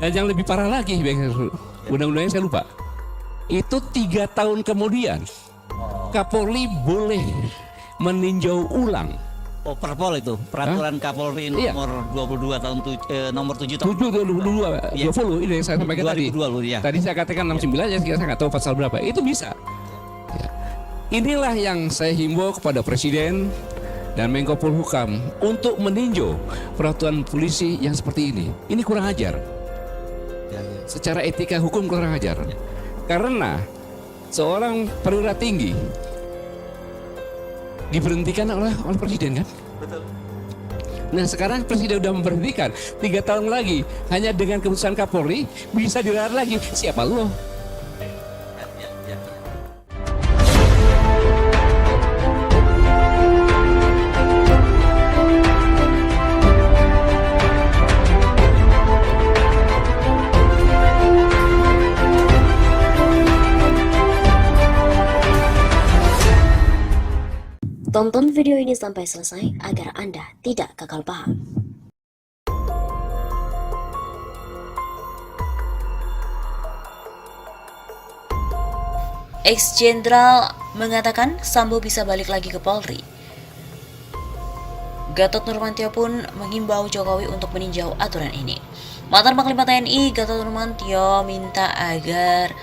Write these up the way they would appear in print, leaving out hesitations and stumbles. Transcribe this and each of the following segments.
Dan yang lebih parah lagi, undang-undangnya saya lupa. Itu 3 tahun kemudian Kapolri boleh meninjau ulang. Oh, Perpol itu, peraturan Kapolri nomor 22 tahun nomor 7 tahun 20 ini yang saya sampaikan tadi. 2020 ya. Tadi saya katakan 69 ya, saya nggak tahu pasal berapa. Itu bisa. Ya. Inilah yang saya himbau kepada Presiden dan Menko Polhukam untuk meninjau peraturan polisi yang seperti ini. Ini kurang ajar. Secara etika hukum kurang ajar. Karena seorang perwira tinggi diberhentikan oleh Presiden kan? Betul. Nah sekarang Presiden sudah memberhentikan 3 tahun lagi hanya dengan keputusan Kapolri bisa dilihat lagi siapa lo? Tonton video ini sampai selesai agar Anda tidak gagal paham. Ex-Jenderal mengatakan Sambo bisa balik lagi ke Polri. Gatot Nurmantio pun menghimbau Jokowi untuk meninjau aturan ini. Mantan Panglima TNI Gatot Nurmantio minta agar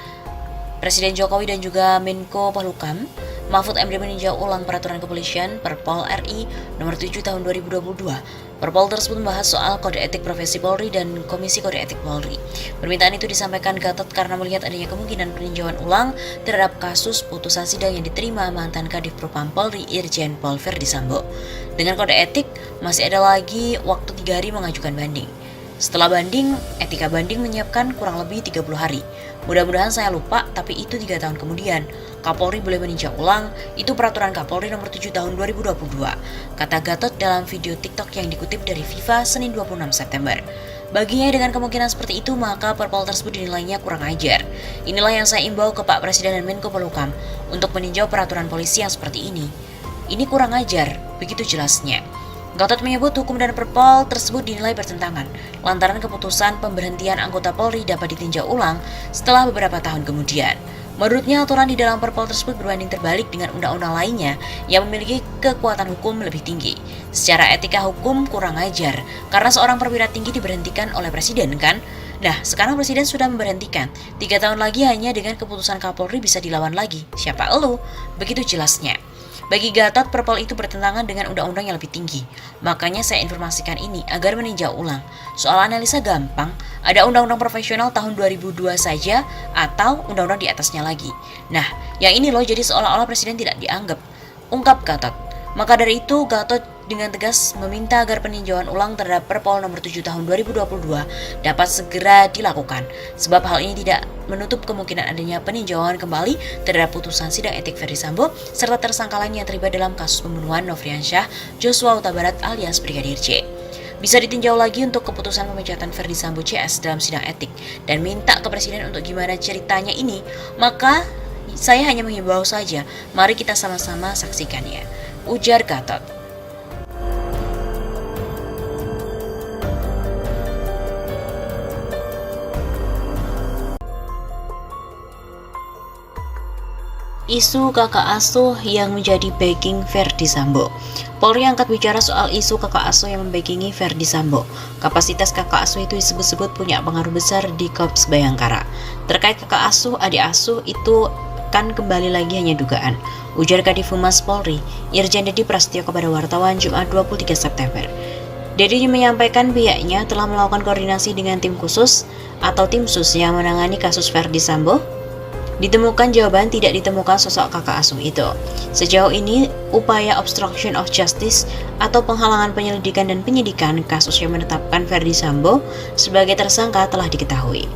Presiden Jokowi dan juga Menko Polhukam Mahfud MD meninjau ulang peraturan kepolisian Perpol RI nomor 7 tahun 2022. Perpol tersebut membahas soal kode etik profesi Polri dan Komisi Kode Etik Polri. Permintaan itu disampaikan Gatot karena melihat adanya kemungkinan peninjauan ulang terhadap kasus putusan sidang yang diterima mantan Kadif Propam Polri Irjen Pol Verdi Sambo. Dengan kode etik, masih ada lagi waktu 3 hari mengajukan banding. Setelah banding, etika banding menyiapkan kurang lebih 30 hari. Mudah-mudahan saya lupa, tapi itu 3 tahun kemudian. Kapolri boleh meninjau ulang, itu peraturan Kapolri nomor 7 tahun 2022, kata Gatot dalam video TikTok yang dikutip dari Viva Senin 26 September. Baginya dengan kemungkinan seperti itu, maka Perpol tersebut dinilainya kurang ajar. Inilah yang saya imbau ke Pak Presiden dan Menko Polhukam untuk meninjau peraturan polisi yang seperti ini. Ini kurang ajar, begitu jelasnya. Gatot menyebut hukum dan Perpol tersebut dinilai bertentangan, lantaran keputusan pemberhentian anggota Polri dapat ditinjau ulang setelah beberapa tahun kemudian. Menurutnya, aturan di dalam Perpol tersebut berbanding terbalik dengan undang-undang lainnya yang memiliki kekuatan hukum lebih tinggi. Secara etika hukum kurang ajar, karena seorang perwira tinggi diberhentikan oleh Presiden kan? Nah, sekarang Presiden sudah memberhentikan. 3 tahun lagi hanya dengan keputusan Kapolri bisa dilawan lagi. Siapa elu? Begitu jelasnya. Bagi Gatot, Perpol itu bertentangan dengan undang-undang yang lebih tinggi. Makanya saya informasikan ini agar meninjau ulang. Soal analisa gampang, ada undang-undang profesional tahun 2002 saja atau undang-undang di atasnya lagi. Nah, yang ini loh jadi seolah-olah Presiden tidak dianggap, ungkap Gatot. Maka dari itu, Gatot dengan tegas meminta agar peninjauan ulang terhadap Perpol nomor 7 tahun 2022 dapat segera dilakukan, sebab hal ini tidak menutup kemungkinan adanya peninjauan kembali terhadap putusan sidang etik Verdi Sambo serta tersangka lain yang terlibat dalam kasus pembunuhan Nofriansyah Joshua Huta Barat alias Brigadir J. Bisa ditinjau lagi untuk keputusan pemecatan Verdi Sambo CS dalam sidang etik dan minta ke Presiden untuk gimana ceritanya ini. Maka saya hanya menghimbau saja, mari kita sama-sama saksikannya, ujar Gatot. Isu kakak asuh yang menjadi backing Verdi Sambo. Polri angkat bicara soal isu kakak asuh yang membackingi Verdi Sambo. Kapasitas kakak asuh itu disebut-sebut punya pengaruh besar di Korps Bayangkara. Terkait kakak asuh, adik asuh itu kan kembali lagi hanya dugaan, ujar Kadif Humas Polri, Irjen Dedi Prasetyo kepada wartawan Jumat 23 September. Dedi menyampaikan pihaknya telah melakukan koordinasi dengan tim khusus atau tim sus yang menangani kasus Verdi Sambo. Ditemukan jawaban tidak ditemukan sosok kakak asuh itu. Sejauh ini, upaya obstruction of justice atau penghalangan penyelidikan dan penyidikan kasus yang menetapkan Verdi Sambo sebagai tersangka telah diketahui.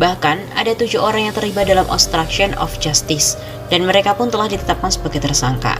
Bahkan, ada 7 orang yang terlibat dalam obstruction of justice dan mereka pun telah ditetapkan sebagai tersangka.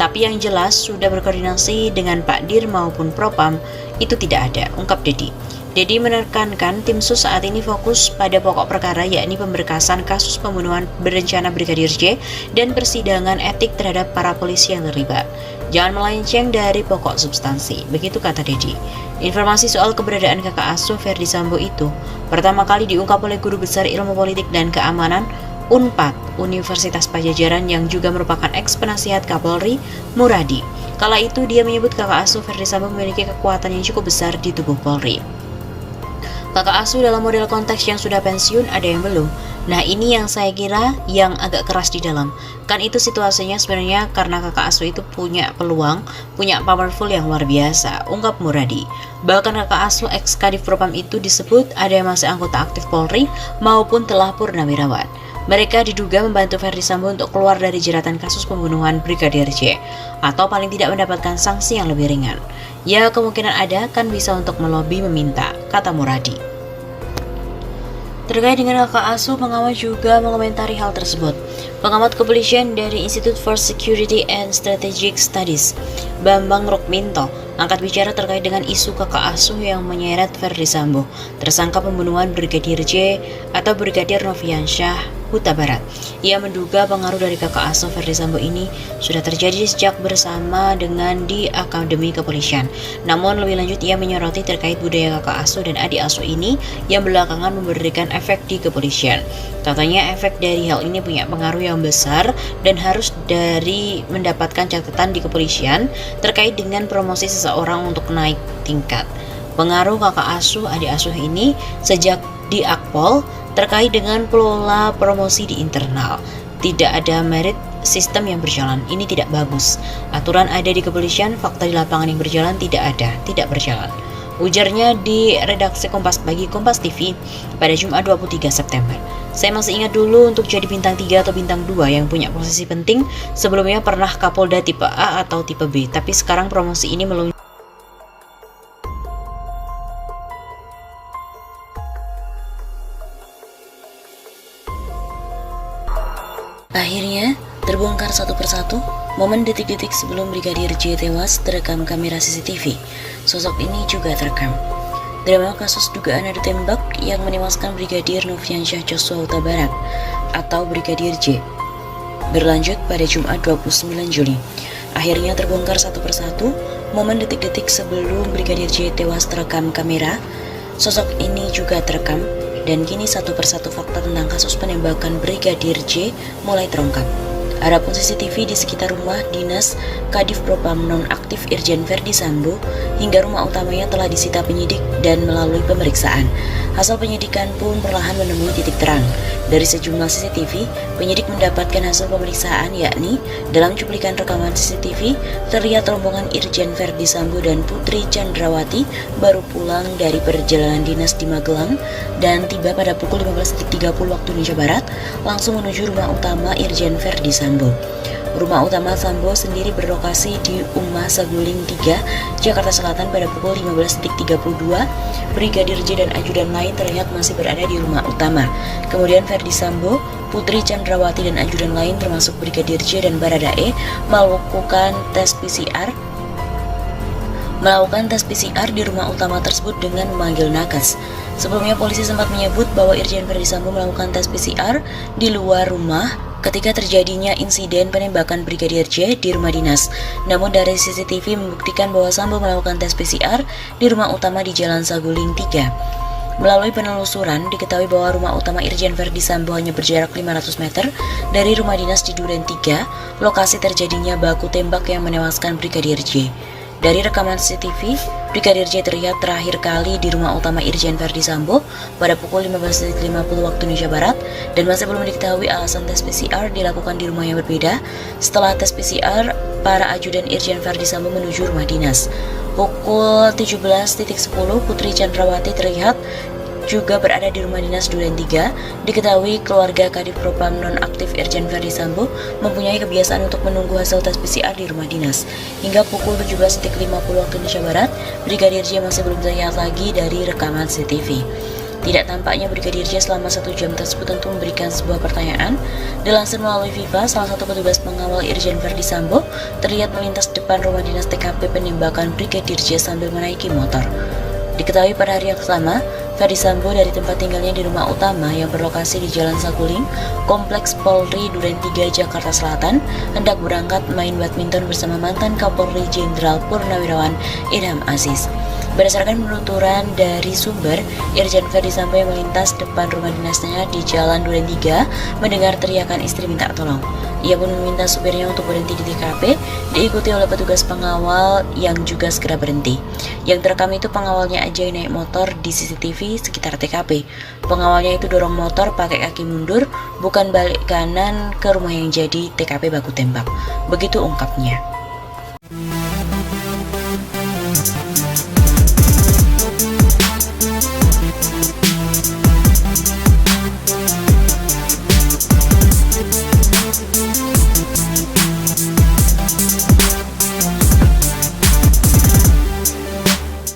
Tapi yang jelas sudah berkoordinasi dengan Pak Dir maupun Propam itu tidak ada, ungkap Dedi. Dedi menekankan tim sus saat ini fokus pada pokok perkara yakni pemberkasan kasus pembunuhan berencana Brigadir J dan persidangan etik terhadap para polisi yang terlibat. Jangan melenceng dari pokok substansi, begitu kata Dedi. Informasi soal keberadaan kakak asuh Verdi Sambo itu pertama kali diungkap oleh Guru Besar Ilmu Politik dan Keamanan Unpad Universitas Pajajaran yang juga merupakan eks-penasihat Kapolri, Muradi. Kala itu dia menyebut kakak asuh Verdi Sambo memiliki kekuatan yang cukup besar di tubuh Polri. Kakak asuh dalam model konteks yang sudah pensiun, ada yang belum. Nah, ini yang saya kira yang agak keras di dalam. Kan itu situasinya sebenarnya karena kakak asuh itu punya peluang, punya powerful yang luar biasa, ungkap Muradi. Bahkan kakak asuh ex-Kadif Propam itu disebut ada yang masih anggota aktif Polri maupun telah purnawirawan. Mereka diduga membantu Verdi Sambo untuk keluar dari jeratan kasus pembunuhan Brigadir J, atau paling tidak mendapatkan sanksi yang lebih ringan. Ya, kemungkinan ada kan bisa untuk melobi meminta, kata Muradi. Terkait dengan kakak asuh, pengamat juga mengomentari hal tersebut. Pengamat kepolisian dari Institute for Security and Strategic Studies, Bambang Rukminto, angkat bicara terkait dengan isu kakak asuh yang menyeret Verdi Sambo, tersangka pembunuhan Brigadir J atau Brigadir Nofriansyah Huta Barat. Ia menduga pengaruh dari kakak asuh Verdi Sambo ini sudah terjadi sejak bersama dengan di Akademi Kepolisian. Namun lebih lanjut ia menyoroti terkait budaya kakak asuh dan adik asuh ini yang belakangan memberikan efek di kepolisian. Katanya efek dari hal ini punya pengaruh yang besar dan harus dari mendapatkan catatan di kepolisian terkait dengan promosi seseorang untuk naik tingkat. Pengaruh kakak asuh adik asuh ini sejak di Akpol terkait dengan pola promosi di internal. Tidak ada merit sistem yang berjalan. Ini tidak bagus. Aturan ada di kepolisian, fakta di lapangan yang berjalan tidak ada, tidak berjalan. Ujarnya di redaksi Kompas Pagi Kompas TV pada Jumat 23 September. Saya masih ingat dulu untuk jadi bintang 3 atau bintang 2 yang punya posisi penting. Sebelumnya pernah Kapolda tipe A atau tipe B, tapi sekarang promosi ini meluncur. Akhirnya, terbongkar satu persatu momen detik-detik sebelum Brigadir J tewas terekam kamera CCTV. Sosok ini juga terekam. Drama kasus dugaan adu tembak yang menewaskan Brigadir Nofriansyah Joshua Huta Barat atau Brigadir J berlanjut pada Jumat 29 Juli. Akhirnya terbongkar satu persatu momen detik-detik sebelum Brigadir J tewas terekam kamera. Sosok ini juga terekam. Dan kini satu persatu fakta tentang kasus penembakan Brigadir J mulai terungkap. Adapun CCTV di sekitar rumah dinas Kadif Propam nonaktif Irjen Verdi Sambo hingga rumah utamanya telah disita penyidik dan melalui pemeriksaan. Hasil penyidikan pun perlahan menemui titik terang. Dari sejumlah CCTV, penyidik mendapatkan hasil pemeriksaan yakni dalam cuplikan rekaman CCTV terlihat rombongan Irjen Verdi Sambo dan Putri Chandrawati baru pulang dari perjalanan dinas di Magelang dan tiba pada pukul 15.30 waktu Indonesia Barat langsung menuju rumah utama Irjen Verdi Sambo. Rumah utama Sambo sendiri berlokasi di Umah Saguling 3, Jakarta Selatan pada pukul 15.32. Brigadir J dan ajudan lain terlihat masih berada di rumah utama. Kemudian Verdi Sambo, Putri Chandrawati dan ajudan lain termasuk Brigadir J dan Baradae melakukan tes PCR di rumah utama tersebut dengan memanggil nakes. Sebelumnya polisi sempat menyebut bahwa Irjen Verdi Sambo melakukan tes PCR di luar rumah ketika terjadinya insiden penembakan Brigadir J di rumah dinas. Namun dari CCTV membuktikan bahwa Sambo melakukan tes PCR di rumah utama di Jalan Saguling 3. Melalui penelusuran, diketahui bahwa rumah utama Irjen Verdi Sambo hanya berjarak 500 meter dari rumah dinas di Duren 3, lokasi terjadinya baku tembak yang menewaskan Brigadir J. Dari rekaman CCTV, Brigadir J terlihat terakhir kali di rumah utama Irjen Verdi Sambo pada pukul 15.50 waktu Indonesia Barat dan masih belum diketahui alasan tes PCR dilakukan di rumah yang berbeda. Setelah tes PCR, para ajudan Irjen Verdi Sambo menuju rumah dinas. Pukul 17.10 Putri Chandrawati terlihat juga berada di rumah dinas Duren 3. Diketahui keluarga Kadif Propam nonaktif Irjen Verdi Sambo mempunyai kebiasaan untuk menunggu hasil tes PCR di rumah dinas. Hingga pukul 17.50 waktu Indonesia Barat, Brigadir J masih belum terlihat lagi dari rekaman CCTV. Tidak tampaknya Brigadir J selama 1 jam tersebut tentu memberikan sebuah pertanyaan. Dilansir melalui Viva, salah satu petugas pengawal Irjen Verdi Sambo terlihat melintas depan rumah dinas TKP penembakan Brigadir J sambil menaiki motor. Diketahui pada hari yang sama, Ferdi Sambo dari tempat tinggalnya di rumah utama yang berlokasi di Jalan Saguling, Kompleks Polri Duren 3, Jakarta Selatan, hendak berangkat main badminton bersama mantan Kapolri Jenderal Purnawirawan Idham Aziz. Berdasarkan penuturan dari sumber, Irjen Ferdi Sambo yang melintas depan rumah dinasnya di Jalan Duren 3 mendengar teriakan istri minta tolong. Ia pun meminta supirnya untuk berhenti di TKP, diikuti oleh petugas pengawal yang juga segera berhenti. Yang terekam itu pengawalnya aja naik motor di CCTV sekitar TKP. Pengawalnya itu dorong motor pakai kaki mundur, bukan balik kanan ke rumah yang jadi TKP baku tembak. Begitu ungkapnya.